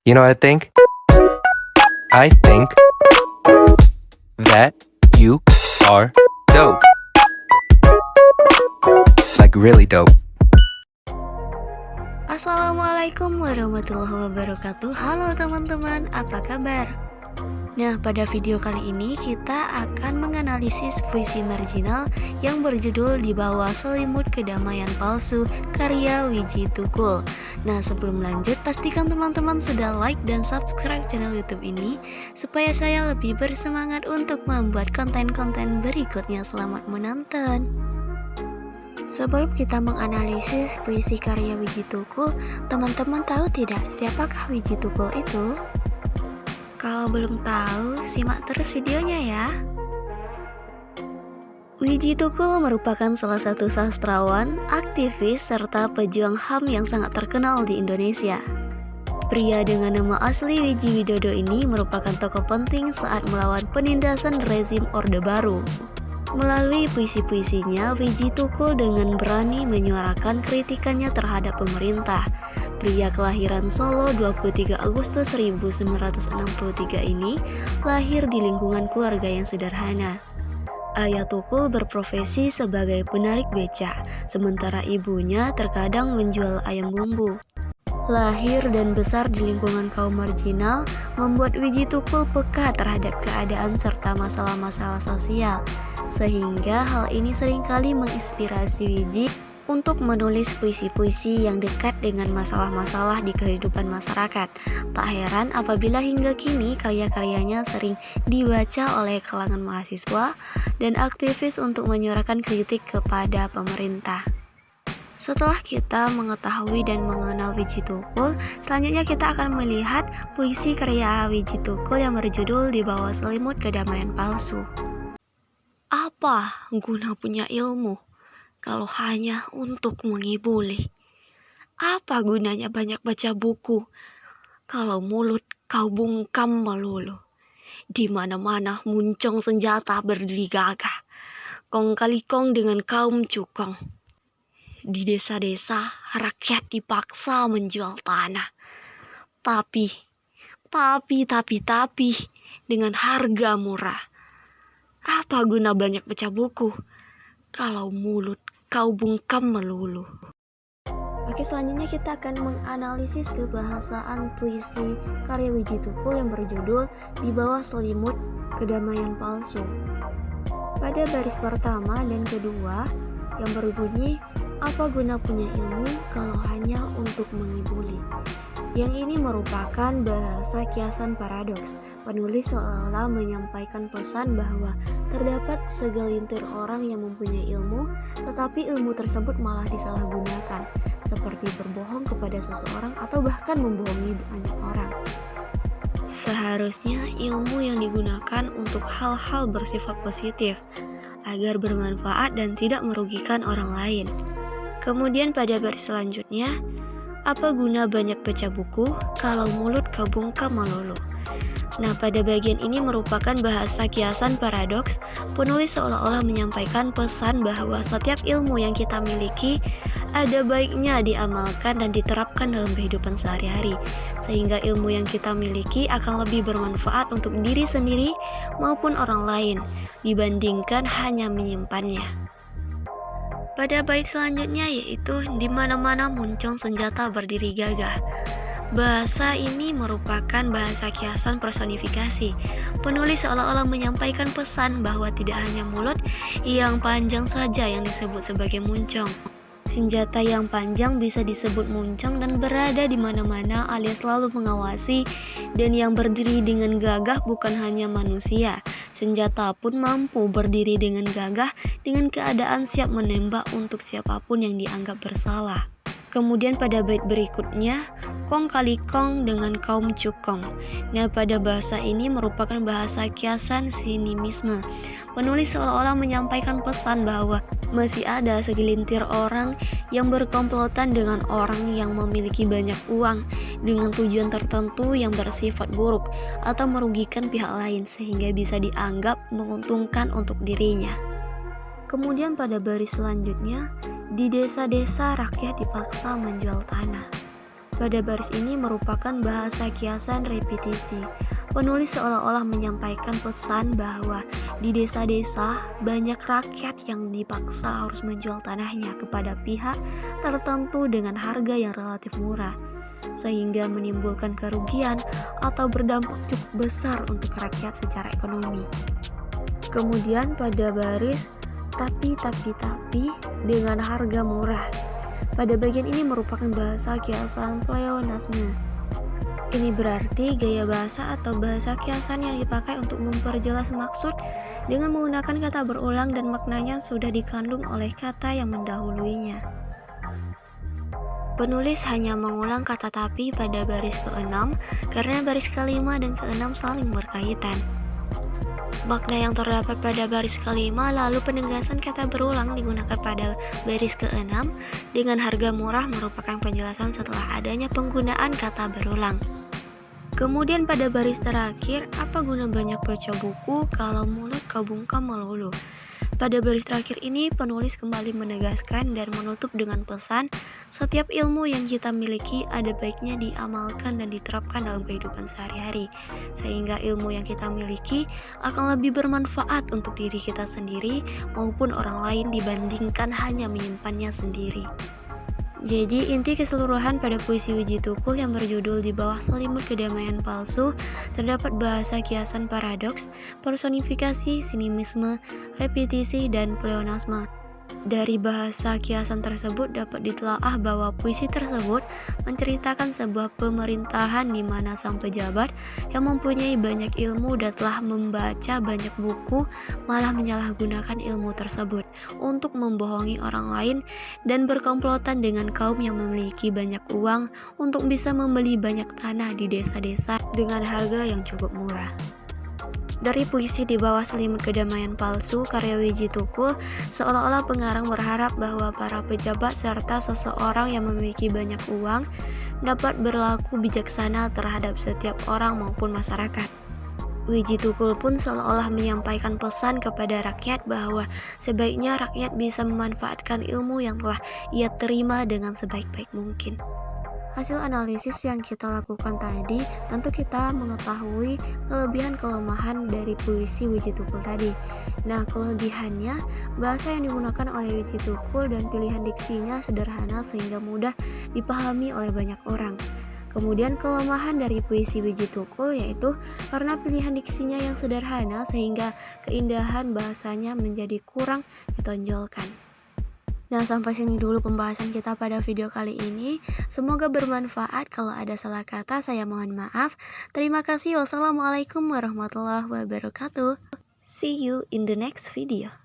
You know what I think? I think that you are dope. Like really dope. Assalamualaikum warahmatullahi wabarakatuh. Halo teman-teman, apa kabar? Nah, pada video kali ini kita akan menganalisis puisi marginal yang berjudul Di Bawah Selimut Kedamaian Palsu karya Wiji Tukul. Nah, sebelum lanjut pastikan teman-teman sudah like dan subscribe channel YouTube ini supaya saya lebih bersemangat untuk membuat konten-konten berikutnya. Selamat menonton. Sebelum kita menganalisis puisi karya Wiji Tukul, teman-teman tahu tidak siapakah Wiji Tukul itu? Kalau belum tahu, simak terus videonya ya. Wiji Tukul merupakan salah satu sastrawan, aktivis, serta pejuang HAM yang sangat terkenal di Indonesia. Pria dengan nama asli Wiji Widodo ini merupakan tokoh penting saat melawan penindasan rezim Orde Baru. Melalui puisi-puisinya, Wiji Tukul dengan berani menyuarakan kritikannya terhadap pemerintah. Pria kelahiran Solo 23 Agustus 1963 ini lahir di lingkungan keluarga yang sederhana. Ayah Tukul berprofesi sebagai penarik beca, sementara ibunya terkadang menjual ayam bumbu. Lahir dan besar di lingkungan kaum marginal membuat Wiji Tukul peka terhadap keadaan serta masalah-masalah sosial, sehingga hal ini seringkali menginspirasi Wiji untuk menulis puisi-puisi yang dekat dengan masalah-masalah di kehidupan masyarakat. Tak heran apabila hingga kini karya-karyanya sering dibaca oleh kalangan mahasiswa dan aktivis untuk menyuarakan kritik kepada pemerintah. Setelah kita mengetahui dan mengenal Wiji Tukul, selanjutnya kita akan melihat puisi karya Wiji Tukul yang berjudul Di Bawah Selimut Kedamaian Palsu. Apa guna punya ilmu kalau hanya untuk mengibuli? Apa gunanya banyak baca buku kalau mulut kau bungkam melulu? Di mana-mana muncung senjata berdiri gagah, kong kali kong dengan kaum cukong. Di desa-desa rakyat dipaksa menjual tanah, tapi dengan harga murah. Apa guna banyak baca buku kalau mulut kau bungkam melulu? Oke, selanjutnya kita akan menganalisis kebahasaan puisi karya Wiji Tukul yang berjudul Di Bawah Selimut Kedamaian Palsu. Pada baris pertama dan kedua yang berbunyi, apa guna punya ilmu kalau hanya untuk mengibuli? Yang ini merupakan bahasa kiasan paradoks. Penulis seolah-olah menyampaikan pesan bahwa terdapat segelintir orang yang mempunyai ilmu, tetapi ilmu tersebut malah disalahgunakan, seperti berbohong kepada seseorang atau bahkan membohongi banyak orang. Seharusnya ilmu yang digunakan untuk hal-hal bersifat positif, agar bermanfaat dan tidak merugikan orang lain. Kemudian pada baris selanjutnya, apa guna banyak baca buku kalau mulut kau bungkam melulu? Nah, pada bagian ini merupakan bahasa kiasan paradoks. Penulis seolah-olah menyampaikan pesan bahwa setiap ilmu yang kita miliki ada baiknya diamalkan dan diterapkan dalam kehidupan sehari-hari, sehingga ilmu yang kita miliki akan lebih bermanfaat untuk diri sendiri maupun orang lain dibandingkan hanya menyimpannya. Pada bait selanjutnya yaitu di mana-mana muncul senjata berdiri gagah. Bahasa ini merupakan bahasa kiasan personifikasi. Penulis seolah-olah menyampaikan pesan bahwa tidak hanya mulut yang panjang saja yang disebut sebagai muncong. Senjata yang panjang bisa disebut muncong dan berada di mana-mana alias selalu mengawasi, dan yang berdiri dengan gagah bukan hanya manusia. Senjata pun mampu berdiri dengan gagah dengan keadaan siap menembak untuk siapapun yang dianggap bersalah. Kemudian pada bait berikutnya, kong kali kong dengan kaum cukong. Nah, pada bahasa ini merupakan bahasa kiasan sinimisme. Penulis seolah-olah menyampaikan pesan bahwa masih ada segelintir orang yang berkomplotan dengan orang yang memiliki banyak uang dengan tujuan tertentu yang bersifat buruk atau merugikan pihak lain sehingga bisa dianggap menguntungkan untuk dirinya. Kemudian pada baris selanjutnya, di desa-desa rakyat dipaksa menjual tanah. pada baris ini merupakan bahasa kiasan repetisi. Penulis seolah-olah menyampaikan pesan bahwa di desa-desa banyak rakyat yang dipaksa harus menjual tanahnya kepada pihak tertentu dengan harga yang relatif murah, sehingga menimbulkan kerugian atau berdampak cukup besar untuk rakyat secara ekonomi. Kemudian pada baris tapi dengan harga murah. Pada bagian ini merupakan bahasa kiasan pleonasme. Ini berarti gaya bahasa atau bahasa kiasan yang dipakai untuk memperjelas maksud dengan menggunakan kata berulang dan maknanya sudah dikandung oleh kata yang mendahuluinya. Penulis hanya mengulang kata tapi pada baris ke-6 karena baris ke-5 dan ke-6 saling berkaitan. Makna yang terdapat pada baris ke-5 lalu penegasan kata berulang digunakan pada baris ke-6 dengan harga murah merupakan penjelasan setelah adanya penggunaan kata berulang. Kemudian pada baris terakhir, apa guna banyak baca buku kalau mulut kabungkam melulu? Pada baris terakhir ini, penulis kembali menegaskan dan menutup dengan pesan, setiap ilmu yang kita miliki ada baiknya diamalkan dan diterapkan dalam kehidupan sehari-hari, sehingga ilmu yang kita miliki akan lebih bermanfaat untuk diri kita sendiri maupun orang lain dibandingkan hanya menyimpannya sendiri. Jadi inti keseluruhan pada puisi Wiji Tukul yang berjudul Di Bawah Selimut Kedamaian Palsu terdapat bahasa kiasan paradoks, personifikasi, sinimisme, repetisi, dan pleonasme. Dari bahasa kiasan tersebut dapat ditelaah bahwa puisi tersebut menceritakan sebuah pemerintahan di mana sang pejabat yang mempunyai banyak ilmu dan telah membaca banyak buku malah menyalahgunakan ilmu tersebut untuk membohongi orang lain dan berkomplotan dengan kaum yang memiliki banyak uang untuk bisa membeli banyak tanah di desa-desa dengan harga yang cukup murah. Dari puisi Di Bawah Selimut Kedamaian Palsu karya Wiji Tukul, seolah-olah pengarang berharap bahwa para pejabat serta seseorang yang memiliki banyak uang dapat berlaku bijaksana terhadap setiap orang maupun masyarakat. Wiji Tukul pun seolah-olah menyampaikan pesan kepada rakyat bahwa sebaiknya rakyat bisa memanfaatkan ilmu yang telah ia terima dengan sebaik-baik mungkin. Hasil analisis yang kita lakukan tadi, tentu kita mengetahui kelebihan-kelemahan dari puisi Wiji Tukul tadi. Nah, kelebihannya, bahasa yang digunakan oleh Wiji Tukul dan pilihan diksinya sederhana sehingga mudah dipahami oleh banyak orang. Kemudian kelemahan dari puisi Wiji Tukul yaitu karena pilihan diksinya yang sederhana sehingga keindahan bahasanya menjadi kurang ditonjolkan. Nah, sampai sini dulu pembahasan kita pada video kali ini. Semoga bermanfaat. Kalau ada salah kata, saya mohon maaf. Terima kasih. Wassalamualaikum warahmatullahi wabarakatuh. See you in the next video.